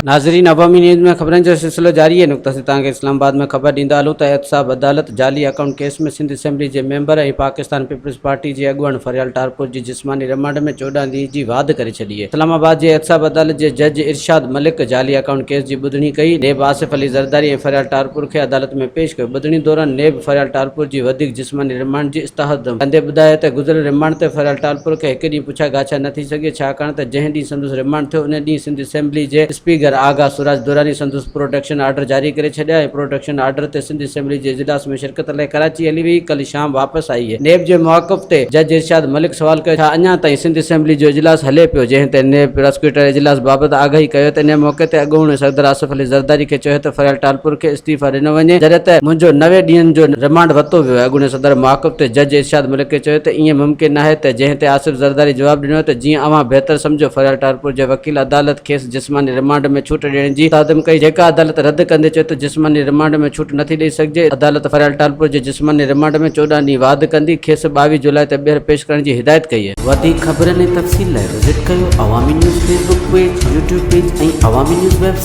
नाज़रीन, अवामी न्यूज़ में खबरन जो सिलसिलो जारी है। नुक़्ता से तव्हांखे इस्लामाबाद में ख़बर ॾींदा हलूं त एहतसाब अदालत जाली अकाउंट केस में सिंध असेंबली के मेंबर ऐं पाकिस्तान पीपल्स पार्टी के अॻुवाण फरियाल टारपुर की जिस्मानी रिमांड में 14 ॾींहं की वाद करे छॾी है। इस्लामाबाद के एहतसाब अदालत के जज इरशाद मलिक जाली अकाउंट केस की ॿुधणी कई। नेब आसिफ अली ज़रदारी ऐं फरियाल टारपुर के अदालत में पेश कयो। ॿुधणी दौरान नेब फरियाल टारपुर की वधीक जिस्मानी रिमांड की इस्ताहत कंदे ॿुधायो त गुज़िरियल रिमांड ते फरियाल टारपुर के हिकु ॾींहुं पुछा गाछा न थी सघे, छाकाणि त जंहिं ॾींहुं संदुसि रिमांड थियो उन ॾींहुं सिंध असेंबली के स्पीकर आगा सुराज दुरानी संदुसि प्रोटेक्शन आर्डर जारी करे छॾिया ऐं प्रोटेक्शन आर्डर ते सिंध असेंबली के इजलास में शिरकत लाइ कराची हली वई। कल शाम वापस आई है। नेब के मौक़िफ़ ते जज इरशाद मलिक सवाल कयो, छा अञा ताईं सिंध असेंबली जो इजलास हले पियो? जंहिं ते नेब प्रोसिक्यूटर इजलास बाबति आगाही कयो त इन मौक़े ते अॻूणे सदर आसिफ अली ज़रदारी खे चयो त फरियाल टारपुर खे इस्तीफ़ा ॾिनो वञे, जॾहिं त मुंहिंजो 90 ॾींहनि जो रिमांड वरितो वियो आहे। अॻूणे सदर मौक़िफ़ ते जज इरशाद मलिक खे चयो त ईअं मुमकिन नाहे त जंहिं ते आसिफ ज़रदारी जवाब ॾिनो त जीअं अवां बहितर सम्झो। फरियाल टारपुर जे वकील अदालत खेसि जिस्मानी रिमांड में छूट ॾियण जी तादम कई, जेका अदालत रद्द कंदे चयो त जिस्मानी रिमांड में छूट नथी ॾेई सघिजे। अदालत फरियाल टारपुर जे जिस्मानी रिमांड में 14 ॾींहं वाद कंदी। खेसि 22 जुलाई ते ॿीहर पेश करण जी हिदायत कई है। वधीक ख़बरनि ऐं तफ़सील लाइ विज़िट कयो अवामी news Facebook page, YouTube page ऐं अवामी न्यूज़ वेबसाइट।